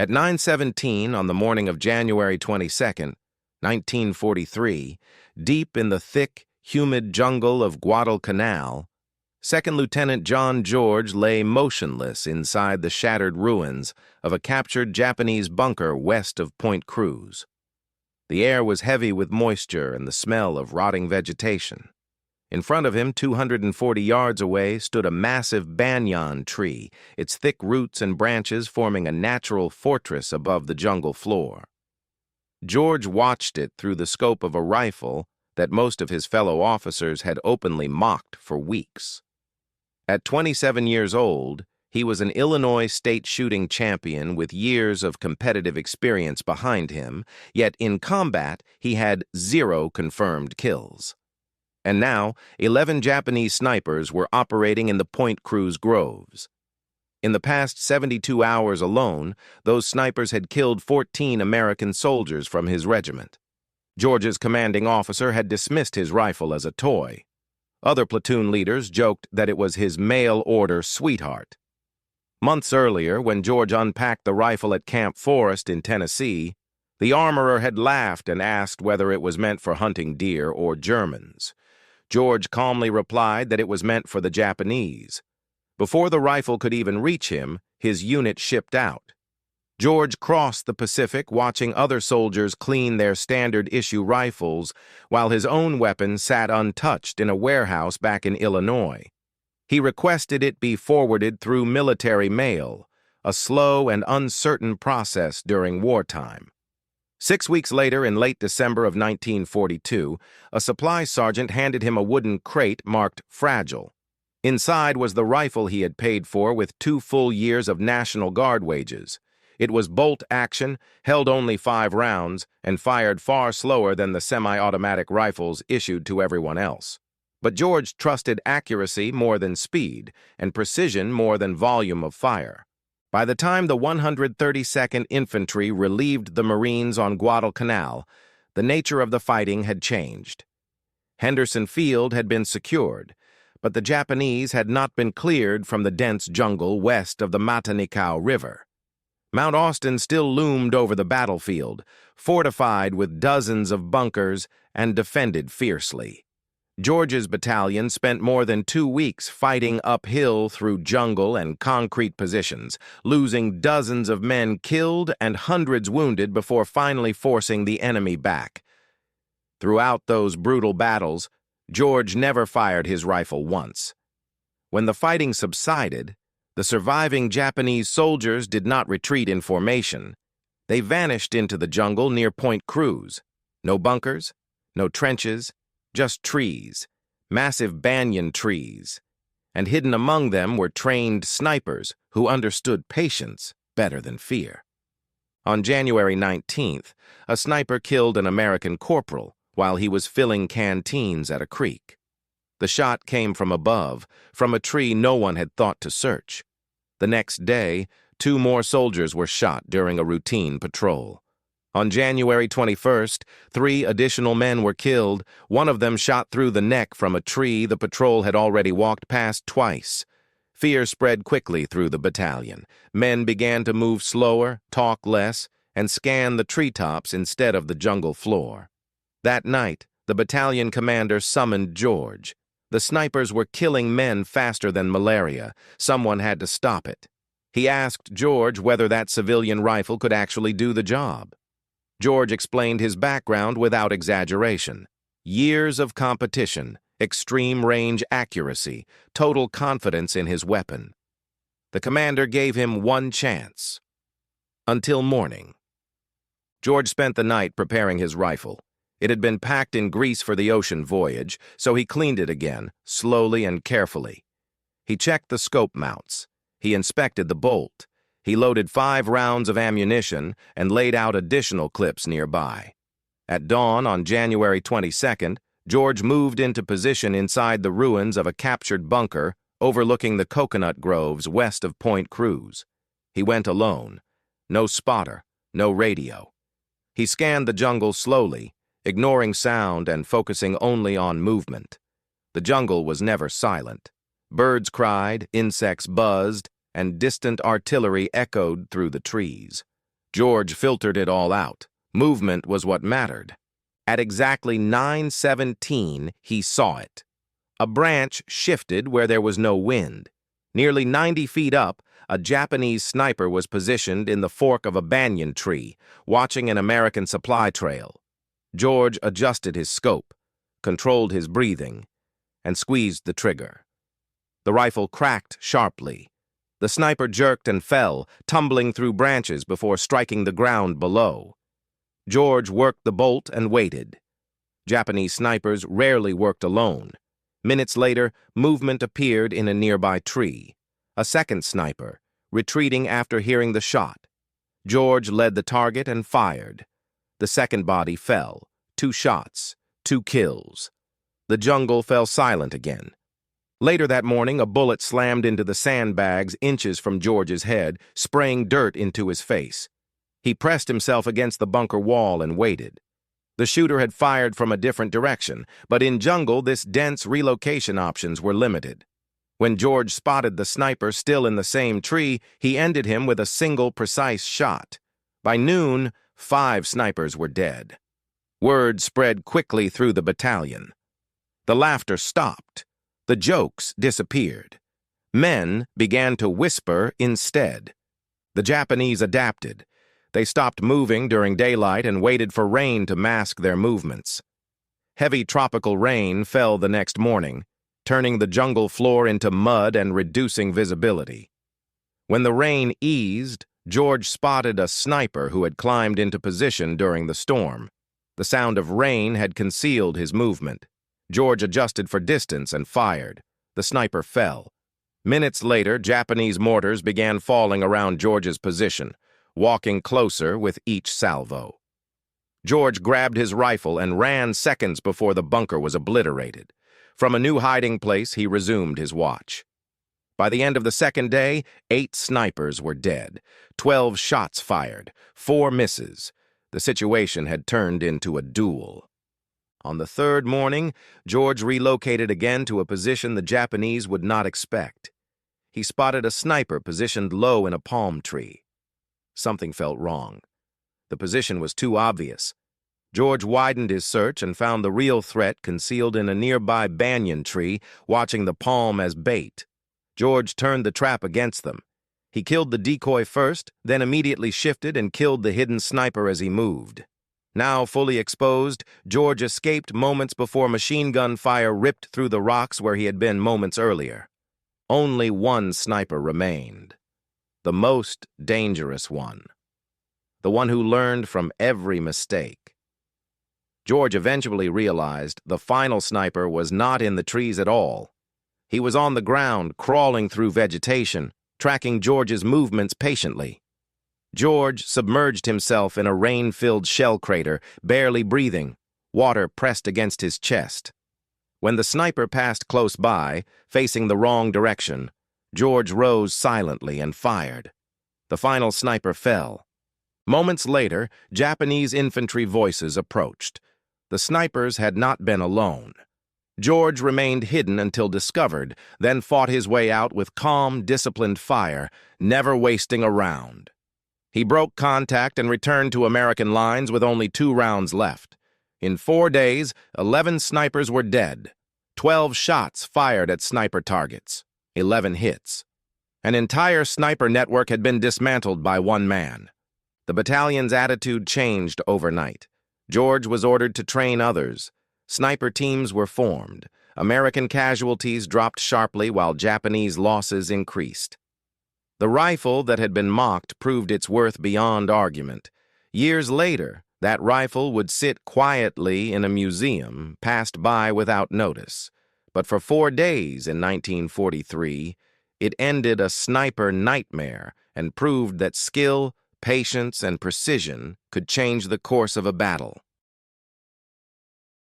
At 9:17 on the morning of January 22nd, 1943, deep in the thick, humid jungle of Guadalcanal, Second Lieutenant John George lay motionless inside the shattered ruins of a captured Japanese bunker west of Point Cruz. The air was heavy with moisture and the smell of rotting vegetation. In front of him, 240 yards away, stood a massive banyan tree, its thick roots and branches forming a natural fortress above the jungle floor. George watched it through the scope of a rifle that most of his fellow officers had openly mocked for weeks. At 27 years old, he was an Illinois state shooting champion with years of competitive experience behind him, yet in combat he had 0 confirmed kills. And now, 11 Japanese snipers were operating in the Point Cruz groves. In the past 72 hours alone, those snipers had killed 14 American soldiers from his regiment. George's commanding officer had dismissed his rifle as a toy. Other platoon leaders joked that it was his mail-order sweetheart. Months earlier, when George unpacked the rifle at Camp Forest in Tennessee, the armorer had laughed and asked whether it was meant for hunting deer or Germans. George calmly replied that it was meant for the Japanese. Before the rifle could even reach him, his unit shipped out. George crossed the Pacific watching other soldiers clean their standard-issue rifles while his own weapon sat untouched in a warehouse back in Illinois. He requested it be forwarded through military mail, a slow and uncertain process during wartime. 6 weeks later, in late December of 1942, a supply sergeant handed him a wooden crate marked Fragile. Inside was the rifle he had paid for with 2 full years of National Guard wages. It was bolt action, held only 5 rounds, and fired far slower than the semi-automatic rifles issued to everyone else. But George trusted accuracy more than speed, and precision more than volume of fire. By the time the 132nd Infantry relieved the Marines on Guadalcanal, the nature of the fighting had changed. Henderson Field had been secured, but the Japanese had not been cleared from the dense jungle west of the Matanikau River. Mount Austin still loomed over the battlefield, fortified with dozens of bunkers and defended fiercely. George's battalion spent more than 2 weeks fighting uphill through jungle and concrete positions, losing dozens of men killed and hundreds wounded before finally forcing the enemy back. Throughout those brutal battles, George never fired his rifle once. When the fighting subsided, the surviving Japanese soldiers did not retreat in formation. They vanished into the jungle near Point Cruz. No bunkers, no trenches, just trees, massive banyan trees, and hidden among them were trained snipers who understood patience better than fear. On January 19th, a sniper killed an American corporal while he was filling canteens at a creek. The shot came from above, from a tree no one had thought to search. The next day, 2 more soldiers were shot during a routine patrol. On January 21st, 3 additional men were killed, one of them shot through the neck from a tree the patrol had already walked past twice. Fear spread quickly through the battalion. Men began to move slower, talk less, and scan the treetops instead of the jungle floor. That night, the battalion commander summoned George. The snipers were killing men faster than malaria. Someone had to stop it. He asked George whether that civilian rifle could actually do the job. George explained his background without exaggeration. Years of competition, extreme range accuracy, total confidence in his weapon. The commander gave him 1 chance. Until morning. George spent the night preparing his rifle. It had been packed in grease for the ocean voyage, so he cleaned it again, slowly and carefully. He checked the scope mounts. He inspected the bolt. He loaded 5 rounds of ammunition and laid out additional clips nearby. At dawn on January 22nd, George moved into position inside the ruins of a captured bunker overlooking the coconut groves west of Point Cruz. He went alone. No spotter, no radio. He scanned the jungle slowly, ignoring sound and focusing only on movement. The jungle was never silent. Birds cried, insects buzzed, and distant artillery echoed through the trees. George filtered it all out. Movement was what mattered. At exactly 9:17, he saw it. A branch shifted where there was no wind. Nearly 90 feet up, a Japanese sniper was positioned in the fork of a banyan tree, watching an American supply trail. George adjusted his scope, controlled his breathing, and squeezed the trigger. The rifle cracked sharply. The sniper jerked and fell, tumbling through branches before striking the ground below. George worked the bolt and waited. Japanese snipers rarely worked alone. Minutes later, movement appeared in a nearby tree. A second sniper, retreating after hearing the shot. George led the target and fired. The second body fell. 2 shots, 2 kills. The jungle fell silent again. Later that morning, a bullet slammed into the sandbags inches from George's head, spraying dirt into his face. He pressed himself against the bunker wall and waited. The shooter had fired from a different direction, but in jungle, this dense relocation options were limited. When George spotted the sniper still in the same tree, he ended him with a single precise shot. By noon, 5 snipers were dead. Word spread quickly through the battalion. The laughter stopped. The jokes disappeared. Men began to whisper instead. The Japanese adapted. They stopped moving during daylight and waited for rain to mask their movements. Heavy tropical rain fell the next morning, turning the jungle floor into mud and reducing visibility. When the rain eased, George spotted a sniper who had climbed into position during the storm. The sound of rain had concealed his movement. George adjusted for distance and fired. The sniper fell. Minutes later, Japanese mortars began falling around George's position, walking closer with each salvo. George grabbed his rifle and ran seconds before the bunker was obliterated. From a new hiding place, he resumed his watch. By the end of the second day, 8 snipers were dead, 12 shots fired, 4 misses. The situation had turned into a duel. On the third morning, George relocated again to a position the Japanese would not expect. He spotted a sniper positioned low in a palm tree. Something felt wrong. The position was too obvious. George widened his search and found the real threat concealed in a nearby banyan tree, watching the palm as bait. George turned the trap against them. He killed the decoy first, then immediately shifted and killed the hidden sniper as he moved. Now fully exposed, George escaped moments before machine gun fire ripped through the rocks where he had been moments earlier. Only one sniper remained. The most dangerous one. The one who learned from every mistake. George eventually realized the final sniper was not in the trees at all. He was on the ground, crawling through vegetation, tracking George's movements patiently. George submerged himself in a rain-filled shell crater, barely breathing, water pressed against his chest. When the sniper passed close by, facing the wrong direction, George rose silently and fired. The final sniper fell. Moments later, Japanese infantry voices approached. The snipers had not been alone. George remained hidden until discovered, then fought his way out with calm, disciplined fire, never wasting a round. He broke contact and returned to American lines with only 2 rounds left. In 4 days, 11 snipers were dead, 12 shots fired at sniper targets, 11 hits. An entire sniper network had been dismantled by one man. The battalion's attitude changed overnight. George was ordered to train others. Sniper teams were formed. American casualties dropped sharply while Japanese losses increased. The rifle that had been mocked proved its worth beyond argument. Years later, that rifle would sit quietly in a museum, passed by without notice. But for 4 days in 1943, it ended a sniper nightmare and proved that skill, patience, and precision could change the course of a battle.